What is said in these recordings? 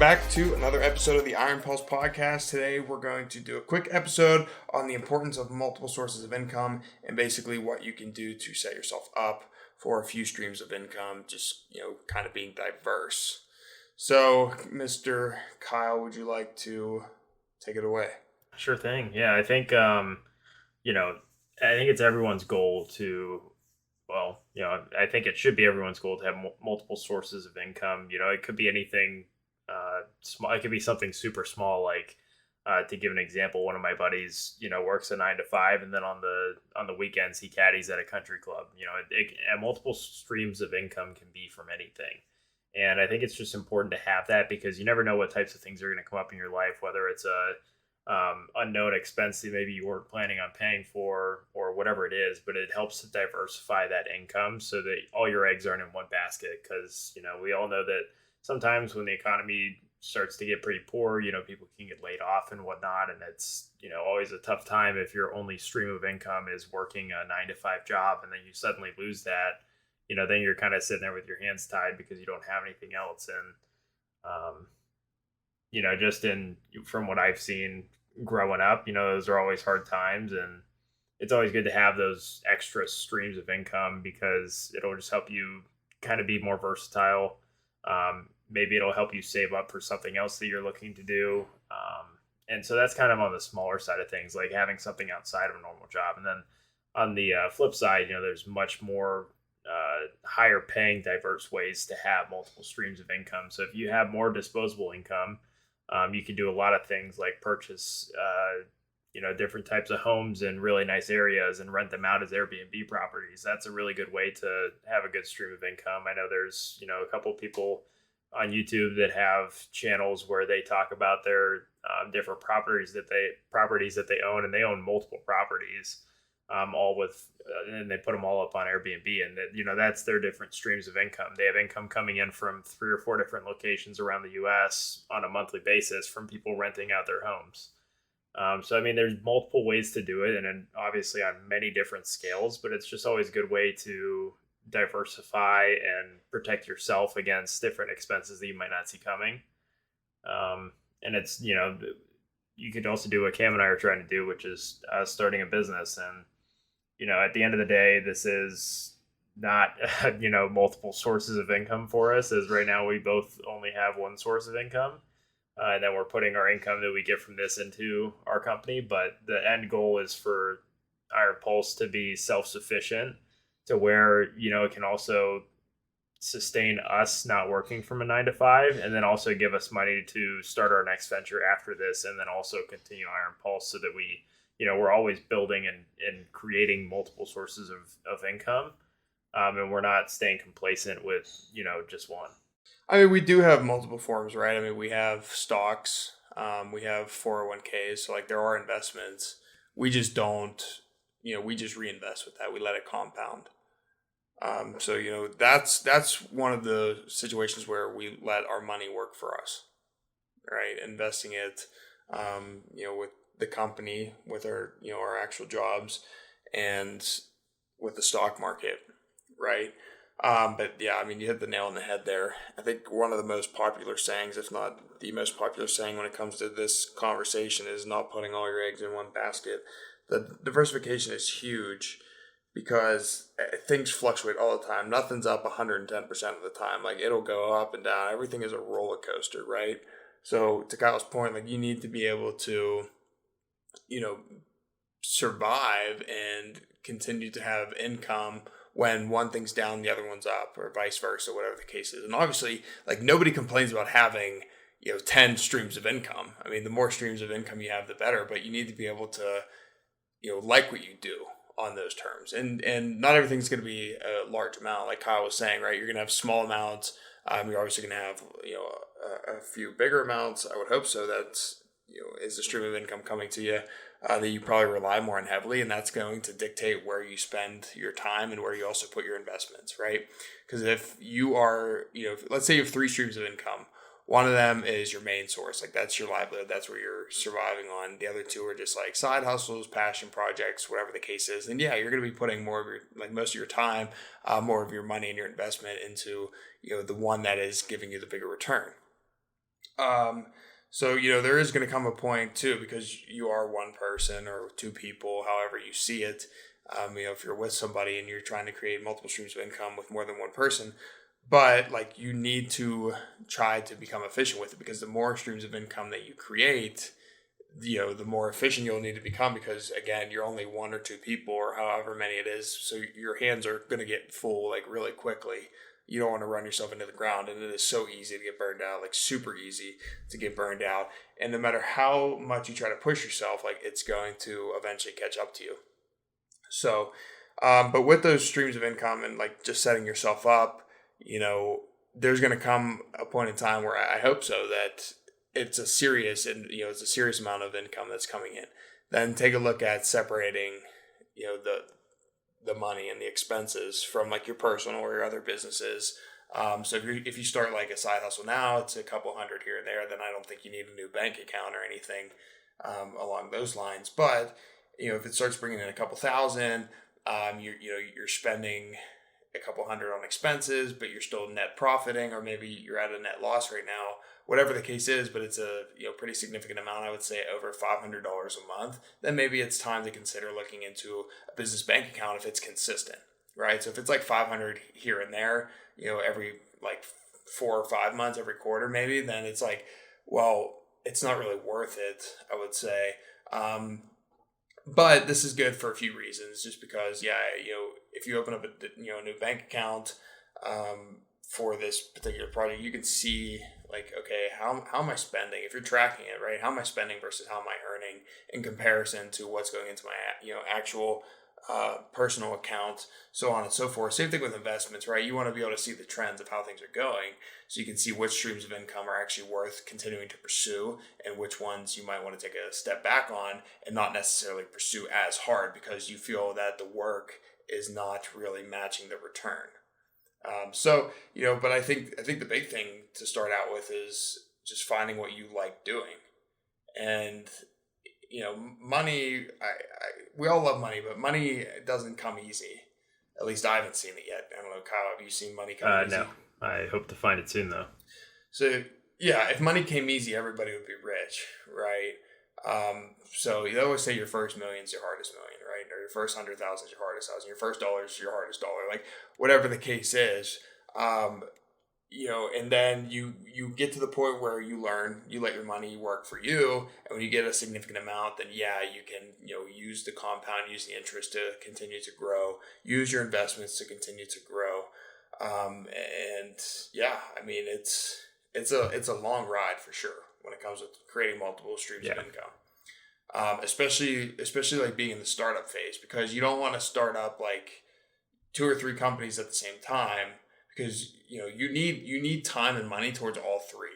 back to another episode of the Iron Pulse podcast. Today we're going to do a quick episode on the importance of multiple sources of income and basically what you can do to set yourself up for a few streams of income, just, kind of being diverse. So, Mr. Kyle, would you like to take it away? Sure thing. Yeah, I think I think it's everyone's goal to, I think it should be everyone's goal to have multiple sources of income. It could be anything small. It could be something super small, like to give an example, one of my buddies, works a 9 to 5, and then on the weekends he caddies at a country club. And multiple streams of income can be from anything. And I think it's just important to have that because you never know what types of things are going to come up in your life, whether it's a unknown expense that maybe you weren't planning on paying for or whatever it is, but it helps to diversify that income so that all your eggs aren't in one basket. Because, we all know that sometimes when the economy starts to get pretty poor, people can get laid off and whatnot. And it's, always a tough time if your only stream of income is working a 9 to 5 job and then you suddenly lose that, then you're kind of sitting there with your hands tied because you don't have anything else. And, from what I've seen growing up, those are always hard times, and it's always good to have those extra streams of income because it'll just help you kind of be more versatile. Maybe it'll help you save up for something else that you're looking to do. And so that's kind of on the smaller side of things, like having something outside of a normal job. And then on the flip side, there's much more higher paying diverse ways to have multiple streams of income. So if you have more disposable income, you can do a lot of things like purchase, different types of homes in really nice areas and rent them out as Airbnb properties. That's a really good way to have a good stream of income. I know there's, a couple people on YouTube that have channels where they talk about their different properties that they own, and they own multiple properties, all with, and they put them all up on Airbnb, and that, that's their different streams of income. They have income coming in from 3 or 4 different locations around the U.S. on a monthly basis from people renting out their homes. So, there's multiple ways to do it, and then obviously on many different scales, but it's just always a good way to diversify and protect yourself against different expenses that you might not see coming. And it's, you could also do what Cam and I are trying to do, which is starting a business. And, at the end of the day, this is not, multiple sources of income for us, as right now we both only have one source of income. And then we're putting our income that we get from this into our company. But the end goal is for Iron Pulse to be self-sufficient to where, it can also sustain us not working from a 9 to 5, and then also give us money to start our next venture after this, and then also continue Iron Pulse so that we, we're always building and creating multiple sources of income. And we're not staying complacent with, just one. We do have multiple forms, right? We have stocks, we have 401ks, so there are investments. We just don't, we just reinvest with that. We let it compound. So, that's one of the situations where we let our money work for us, right? Investing it, with the company, with our, our actual jobs, and with the stock market, right? But yeah, you hit the nail on the head there. I think one of the most popular sayings, if not the most popular saying when it comes to this conversation, is not putting all your eggs in one basket. The diversification is huge because things fluctuate all the time. Nothing's up 110% of the time. It'll go up and down. Everything is a roller coaster, right? So to Kyle's point, you need to be able to, survive and continue to have income when one thing's down, the other one's up, or vice versa, whatever the case is. And obviously, nobody complains about having, 10 streams of income. The more streams of income you have, the better, but you need to be able to, like what you do on those terms. And not everything's going to be a large amount. Like Kyle was saying, right? You're going to have small amounts. You're obviously going to have, a few bigger amounts. I would hope so. That's, is a stream of income coming to you that you probably rely more on heavily. And that's going to dictate where you spend your time and where you also put your investments, right? Because if you are, let's say you have 3 streams of income. One of them is your main source. That's your livelihood. That's where you're surviving on. The other 2 are just side hustles, passion projects, whatever the case is. And yeah, you're going to be putting more of your, most of your time, more of your money and your investment into, the one that is giving you the bigger return. So, there is going to come a point too, because you are one person or two people, however you see it. If you're with somebody and you're trying to create multiple streams of income with more than one person, but like you need to try to become efficient with it, because the more streams of income that you create, the more efficient you'll need to become, because again, you're only one or two people or however many it is. So your hands are going to get full like really quickly. You don't want to run yourself into the ground, and it is so easy to get burned out, like super easy to get burned out. And no matter how much you try to push yourself, like it's going to eventually catch up to you. So, but with those streams of income and like just setting yourself up, there's going to come a point in time where I hope so that it's a serious amount of income that's coming in. Then take a look at separating, the money and the expenses from like your personal or your other businesses. So if you start like a side hustle now, it's a couple hundred here and there. Then I don't think you need a new bank account or anything along those lines. But if it starts bringing in a couple thousand, you're spending a couple hundred on expenses, but you're still net profiting, or maybe you're at a net loss right now. Whatever the case is, but it's a pretty significant amount. I would say over $500 a month. Then maybe it's time to consider looking into a business bank account if it's consistent, right? So if it's like 500 here and there, every like 4 or 5 months, every quarter maybe, then it's like, well, it's not really worth it, I would say. But this is good for a few reasons, just because, if you open up a new bank account for this particular project, you can see like, okay, how am I spending? If you're tracking it, right, how am I spending versus how am I earning in comparison to what's going into my actual personal account, so on and so forth. Same thing with investments, right? You want to be able to see the trends of how things are going, so you can see which streams of income are actually worth continuing to pursue, and which ones you might want to take a step back on and not necessarily pursue as hard because you feel that the work is not really matching the return. But I think the big thing to start out with is just finding what you like doing, and money. We all love money, but money doesn't come easy. At least I haven't seen it yet. I don't know, Kyle. Have you seen money come easy? No, I hope to find it soon though. So yeah, if money came easy, everybody would be rich, right? So you always say your first million is your hardest million, right? Or your first 100,000 is your hardest thousand. Your first dollar is your hardest dollar. Like whatever the case is, and then you get to the point where you let your money work for you, and when you get a significant amount, then yeah, you can use the compound, use the interest to continue to grow, use your investments to continue to grow, and yeah, I mean it's a long ride for sure when it comes to creating multiple streams of income. Especially like being in the startup phase, because you don't want to start up like 2 or 3 companies at the same time, because you need time and money towards all 3,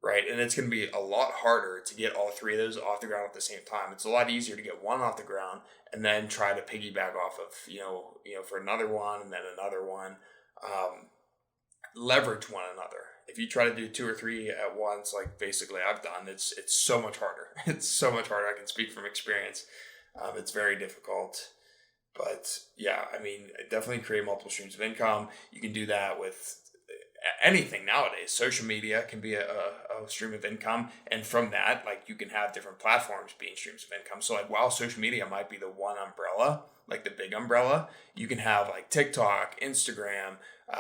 right? And it's going to be a lot harder to get all 3 of those off the ground at the same time. It's a lot easier to get one off the ground and then try to piggyback off of for another one and then another one, leverage one another. If you try to do 2 or 3 at once, like basically I've done, it's so much harder. It's so much harder. I can speak from experience. It's very difficult. But yeah, I mean, definitely create multiple streams of income. You can do that with anything nowadays. Social media can be a stream of income. And from that, like you can have different platforms being streams of income. So like while social media might be the one umbrella, like the big umbrella, you can have like TikTok, Instagram,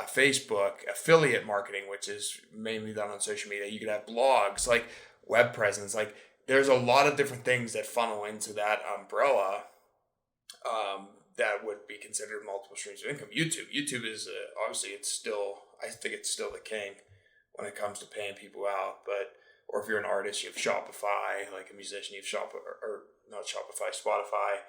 Facebook, affiliate marketing, which is mainly done on social media. You could have blogs, like web presence. Like there's a lot of different things that funnel into that umbrella that would be considered multiple streams of income. YouTube is obviously I think it's still the king when it comes to paying people out. But or if you're an artist, you have Shopify. Like a musician, you have or not Shopify, Spotify,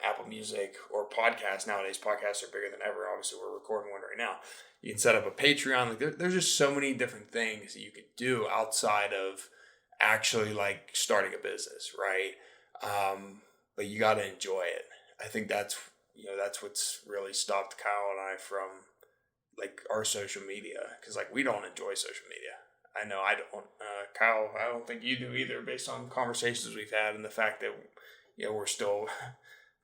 Apple Music, or podcasts. Nowadays, podcasts are bigger than ever. Obviously, we're recording one right now. You can set up a Patreon. Like there's just so many different things that you could do outside of actually like starting a business, right? But you got to enjoy it. I think that's what's really stopped Kyle and I from like our social media, because like we don't enjoy social media. I know I don't. Kyle, I don't think you do either, based on conversations we've had and the fact that we're still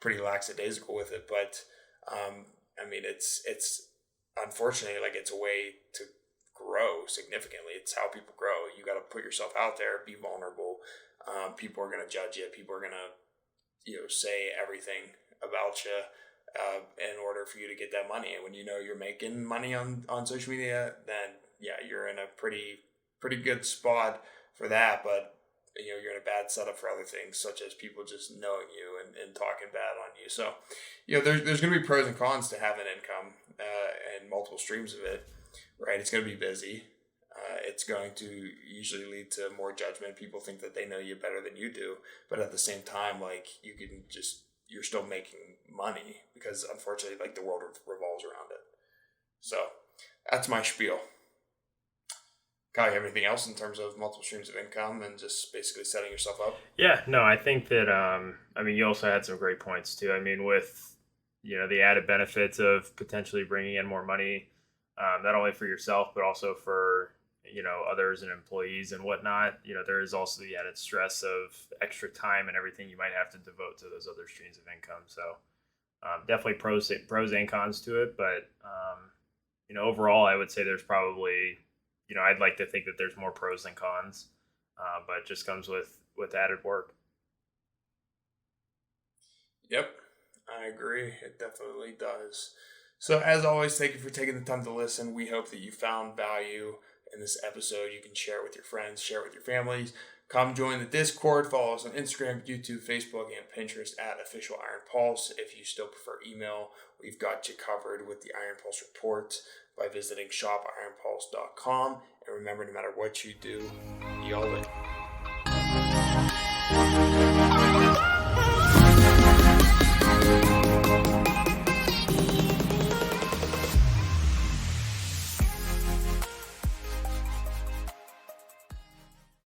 pretty lackadaisical with it. But I mean, it's unfortunately like it's a way to grow significantly. It's how people grow. You got to put yourself out there, be vulnerable. People are going to judge you. People are going to, say everything about you in order for you to get that money. And when you know you're making money on social media, then yeah, you're in a pretty good spot for that. But you're in a bad setup for other things, such as people just knowing you and talking bad on you. So, there's going to be pros and cons to having income and multiple streams of it, right? It's going to be busy. It's going to usually lead to more judgment. People think that they know you better than you do, but at the same time, like you're still making money because unfortunately, like the world revolves around it. So that's my spiel. Kyle, you have anything else in terms of multiple streams of income and just basically setting yourself up? Yeah, no, I think that, you also had some great points too. I mean, with, the added benefits of potentially bringing in more money, not only for yourself, but also for, others and employees and whatnot, there is also the added stress of extra time and everything you might have to devote to those other streams of income. So definitely pros and cons to it. But, overall, I would say there's probably, I'd like to think that there's more pros than cons, but it just comes with added work. Yep, I agree. It definitely does. So as always, thank you for taking the time to listen. We hope that you found value in this episode. You can share it with your friends, share it with your families. Come join the Discord. Follow us on Instagram, YouTube, Facebook, and Pinterest at Official Iron Pulse. If you still prefer email, we've got you covered with the Iron Pulse report by visiting shopironpulse.com. And remember, no matter what you do, be all in.